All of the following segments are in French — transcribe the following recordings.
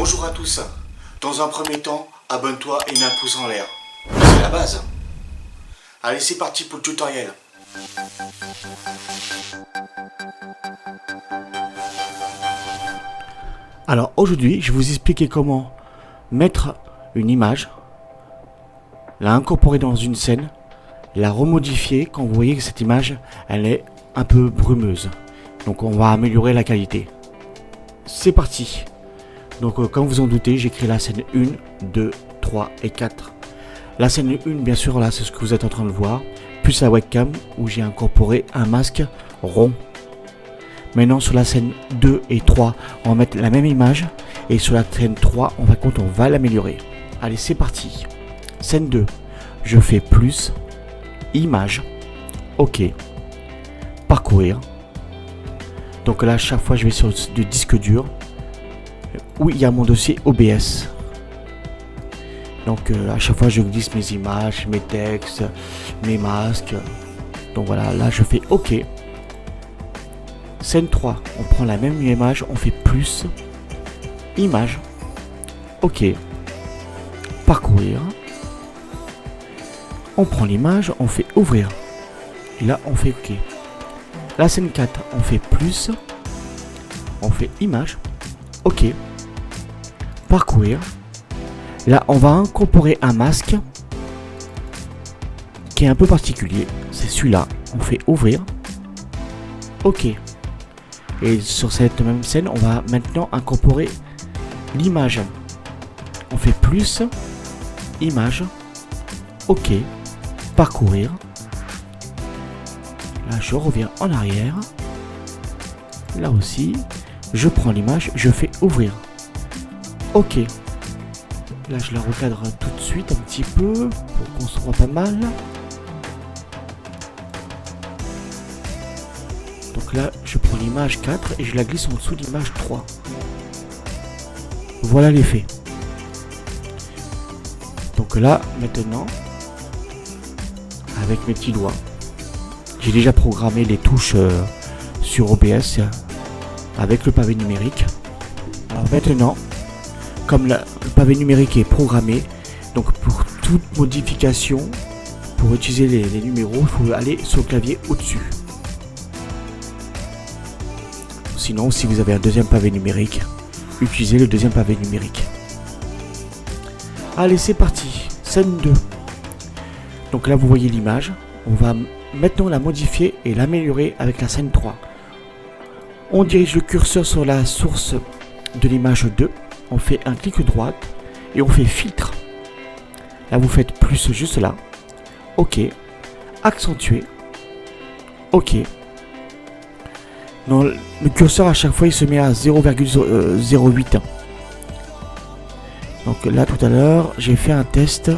Bonjour à tous. Dans un premier temps, abonne-toi et mets un pouce en l'air. C'est la base. Allez, c'est parti pour le tutoriel. Alors aujourd'hui, je vais vous expliquer comment mettre une image, la incorporer dans une scène, la remodifier quand vous voyez que cette image, elle est un peu brumeuse. Donc on va améliorer la qualité. C'est parti. Donc comme vous en doutez, j'ai créé la scène 1, 2, 3 et 4. La scène 1, bien sûr, là c'est ce que vous êtes en train de voir, plus la webcam où j'ai incorporé un masque rond. Maintenant sur la scène 2 et 3, on va mettre la même image et sur la scène 3, on va l'améliorer. Allez, c'est parti. Scène 2, je fais plus, image, ok, parcourir. Donc là, à chaque fois, je vais sur le disque dur où il y a mon dossier OBS. Donc à chaque fois, je glisse mes images, mes textes, mes masques. Donc voilà, là, je fais OK. Scène 3, on prend la même image, on fait plus, image, OK, parcourir. On prend l'image, on fait ouvrir. Et là, on fait OK. La scène 4, on fait plus, on fait image, OK, parcourir. Là, on va incorporer un masque qui est un peu particulier. C'est celui-là. On fait ouvrir, OK. Et sur cette même scène, on va maintenant incorporer l'image. On fait plus, image, OK, parcourir. Là, je reviens en arrière. Là aussi, je prends l'image, je fais ouvrir. OK. Là, je la recadre tout de suite un petit peu pour qu'on se voit pas mal. Donc là, je prends l'image 4 et je la glisse en dessous de l'image 3. Voilà l'effet. Donc là, maintenant, avec mes petits doigts, j'ai déjà programmé les touches sur OBS avec le pavé numérique. Alors maintenant, comme le pavé numérique est programmé, donc pour toute modification, pour utiliser les numéros, il faut aller sur le clavier au-dessus. Sinon, si vous avez un deuxième pavé numérique, utilisez le deuxième pavé numérique. Allez, c'est parti. Scène 2. Donc là, vous voyez l'image. On va maintenant la modifier et l'améliorer avec la scène 3. On dirige le curseur sur la source de l'image 2. On fait un clic droit et on fait filtre. Là, vous faites plus juste là. OK. Accentuer. OK. Non, le curseur à chaque fois il se met à 0,08. Donc là tout à l'heure j'ai fait un test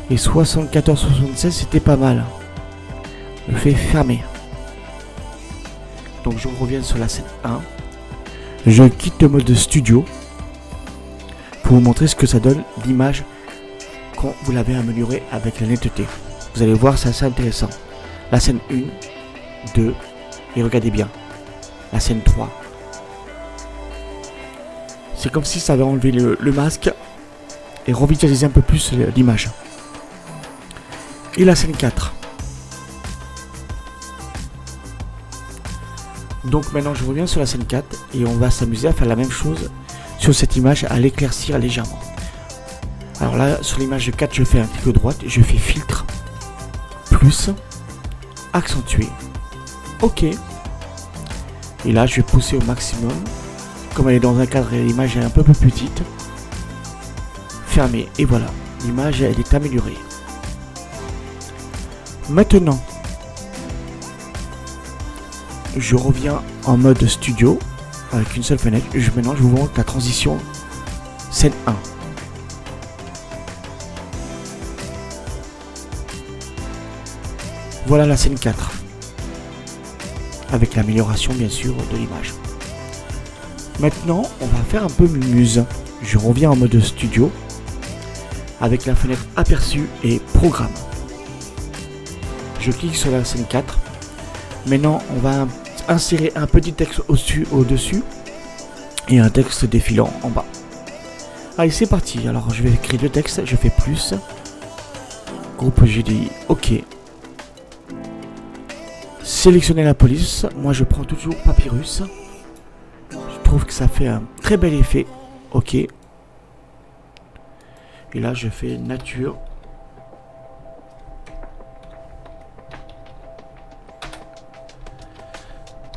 et 74-76 c'était pas mal. Je fais fermer. Donc je reviens sur la scène 1. Je quitte le mode studio pour vous montrer ce que ça donne l'image quand vous l'avez améliorée avec la netteté. Vous allez voir, c'est assez intéressant. La scène 1, 2 et regardez bien, la scène 3. C'est comme si ça avait enlevé le masque et revitalisé un peu plus l'image. Et la scène 4. Donc maintenant je reviens sur la scène 4 et on va s'amuser à faire la même chose sur cette image, à l'éclaircir légèrement. Alors là sur l'image 4 je fais un clic droit, je fais filtre, plus, accentuer, OK. Et là je vais pousser au maximum. Comme elle est dans un cadre et l'image est un peu plus petite, fermer et voilà, l'image elle est améliorée. Maintenant je reviens en mode studio avec une seule fenêtre. Maintenant je vous montre la transition scène 1. Voilà la scène 4 avec l'amélioration bien sûr de l'image. Maintenant on va faire un peu muse. Je reviens en mode studio avec la fenêtre aperçu et programme. Je clique sur la scène 4. Maintenant on va insérer un petit texte au-dessus et un texte défilant en bas. Allez, c'est parti. Alors, je vais écrire le texte. Je fais plus. Groupe GDI. OK. Sélectionner la police. Moi, je prends toujours Papyrus. Je trouve que ça fait un très bel effet. OK. Et là, je fais nature.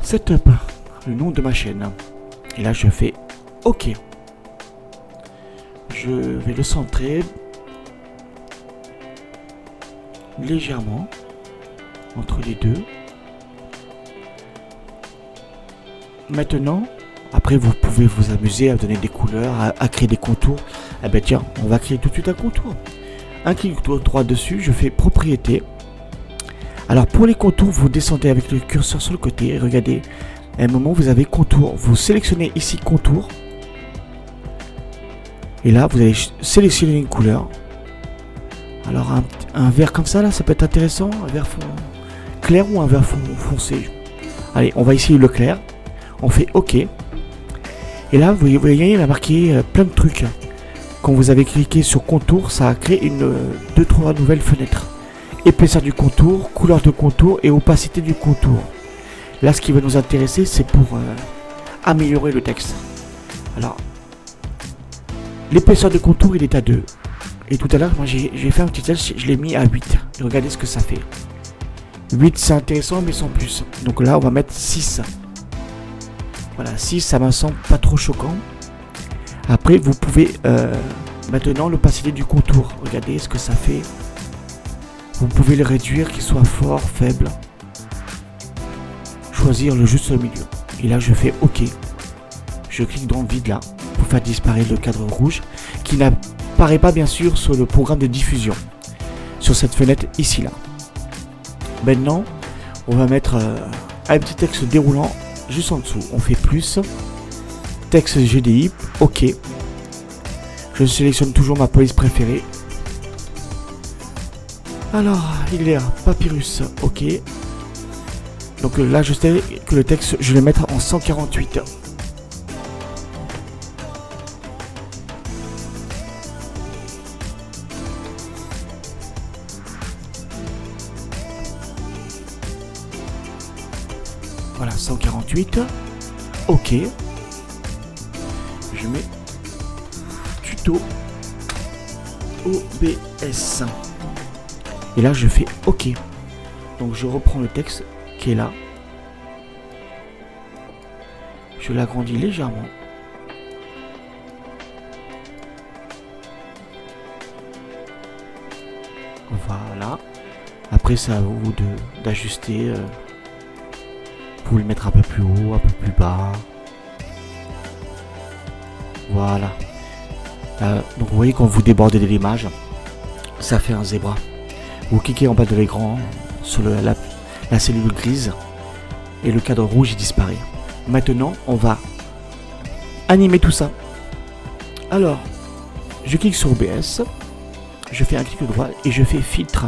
Setup. Le nom de ma chaîne. Et là, je fais OK. Je vais le centrer légèrement entre les deux. Maintenant, après vous pouvez vous amuser à donner des couleurs, à créer des contours. Eh ben tiens, on va créer tout de suite un contour. Un clic droit dessus, je fais propriété. Alors pour les contours, vous descendez avec le curseur sur le côté et regardez, à un moment vous avez contour. Vous sélectionnez ici contour. Et là, vous allez sélectionner une couleur. Alors, un vert comme ça, là, ça peut être intéressant. Un vert clair ou un vert foncé. Allez, on va essayer le clair. On fait OK. Et là, vous voyez, il a marqué plein de trucs. Quand vous avez cliqué sur contour, ça a créé 2-3 nouvelles fenêtres. Épaisseur du contour, couleur de contour et opacité du contour. Là, ce qui va nous intéresser, c'est pour améliorer le texte. Alors, l'épaisseur de contour, il est à 2. Et tout à l'heure, moi, j'ai fait un petit test, je l'ai mis à 8. Et regardez ce que ça fait. 8, c'est intéressant, mais sans plus. Donc là, on va mettre 6. Voilà, 6, ça me semble pas trop choquant. Après, vous pouvez maintenant l'opacité du contour. Regardez ce que ça fait. Vous pouvez le réduire, qu'il soit fort, faible. Choisir le juste milieu. Et là, je fais OK. Je clique dans le vide là. Pour faire disparaître le cadre rouge qui n'apparaît pas bien sûr sur le programme de diffusion sur cette fenêtre ici là. Maintenant on va mettre un petit texte déroulant juste en dessous. On fait plus texte GDI. OK. Je sélectionne toujours ma police préférée. Alors il est Papyrus. OK. Donc là je sais que le texte je vais le mettre en 148. Voilà, 148. OK. Je mets tuto OBS. Et là, je fais OK. Donc, je reprends le texte qui est là. Je l'agrandis légèrement. Voilà. Après, c'est à vous d'ajuster. Vous pouvez le mettre un peu plus haut, un peu plus bas. Voilà. Donc vous voyez quand vous débordez de l'image, ça fait un zébra. Vous cliquez en bas de l'écran sur la cellule grise et le cadre rouge il disparaît. Maintenant on va animer tout ça. Alors je clique sur OBS, je fais un clic droit et je fais filtre.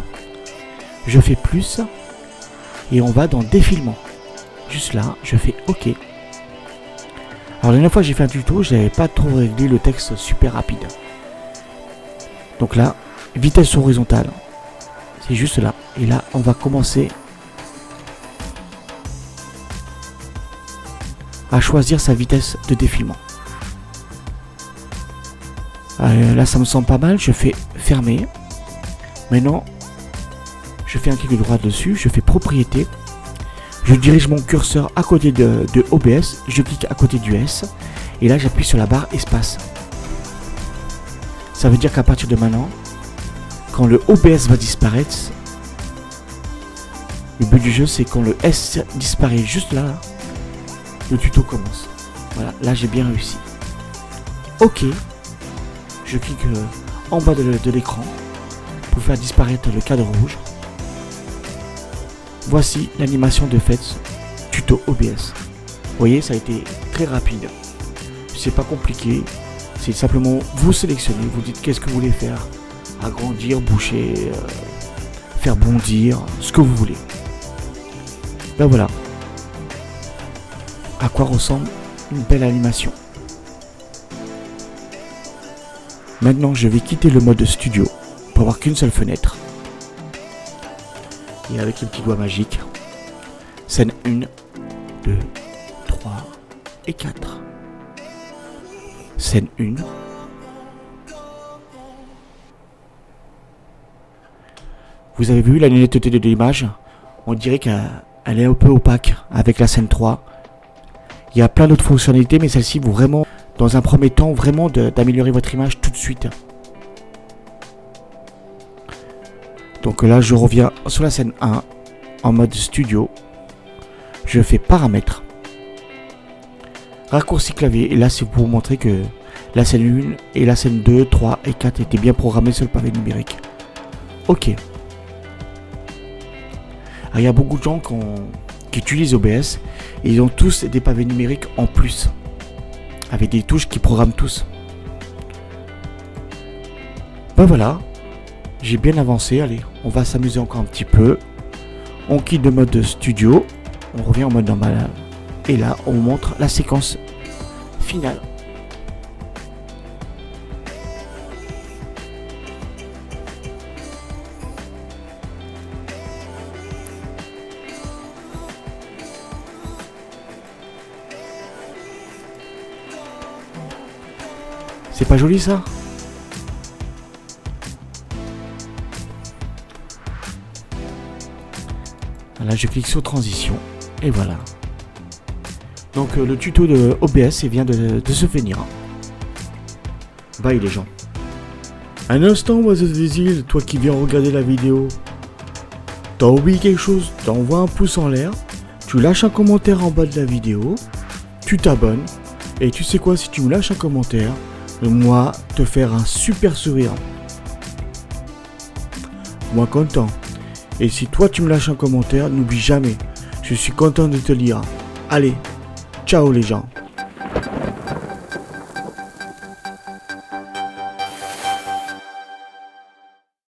Je fais plus et on va dans défilement. Juste là, je fais OK. Alors la dernière fois que j'ai fait un tuto, je n'avais pas trop réglé le texte super rapide. Donc là, vitesse horizontale. C'est juste là. Et là, on va commencer à choisir sa vitesse de défilement. Là, ça me semble pas mal. Je fais fermer. Maintenant, je fais un clic droit dessus. Je fais propriété. Je dirige mon curseur à côté de OBS, je clique à côté du S, et là j'appuie sur la barre espace. Ça veut dire qu'à partir de maintenant, quand le OBS va disparaître, le but du jeu c'est quand le S disparaît juste là, le tuto commence. Voilà, là j'ai bien réussi. OK, je clique en bas de l'écran pour faire disparaître le cadre rouge. Voici l'animation de fait tuto OBS. Vous voyez, ça a été très rapide. C'est pas compliqué. C'est simplement vous sélectionnez, vous dites qu'est-ce que vous voulez faire. Agrandir, boucher, faire bondir, ce que vous voulez. Ben voilà. À quoi ressemble une belle animation. Maintenant, je vais quitter le mode studio pour avoir qu'une seule fenêtre. Et avec le petit doigt magique, scène 1, 2, 3 et 4. Scène 1. Vous avez vu la netteté de l'image? On dirait qu'elle est un peu opaque avec la scène 3. Il y a plein d'autres fonctionnalités, mais celle-ci vous vraiment, dans un premier temps, vraiment d'améliorer votre image tout de suite. Donc là, je reviens sur la scène 1 en mode studio. Je fais paramètres. Raccourci clavier. Et là, c'est pour vous montrer que la scène 1 et la scène 2, 3 et 4 étaient bien programmées sur le pavé numérique. Ok. Alors, il y a beaucoup de gens qui utilisent OBS et ils ont tous des pavés numériques en plus. Avec des touches qui programment tous. Ben voilà. J'ai bien avancé. Allez, on va s'amuser encore un petit peu. On quitte le mode studio. On revient en mode normal. Et là, on montre la séquence finale. C'est pas joli ça? Là, je clique sur transition et voilà. Donc le tuto de OBS vient de se finir. Bye les gens. Un instant, oiseau des îles, toi qui viens regarder la vidéo. T'as oublié quelque chose? T'envoies un pouce en l'air, tu lâches un commentaire en bas de la vidéo, tu t'abonnes, et tu sais quoi, si tu me lâches un commentaire, moi te faire un super sourire. Moi content. Et si toi tu me lâches un commentaire, n'oublie jamais, je suis content de te lire. Allez, ciao les gens.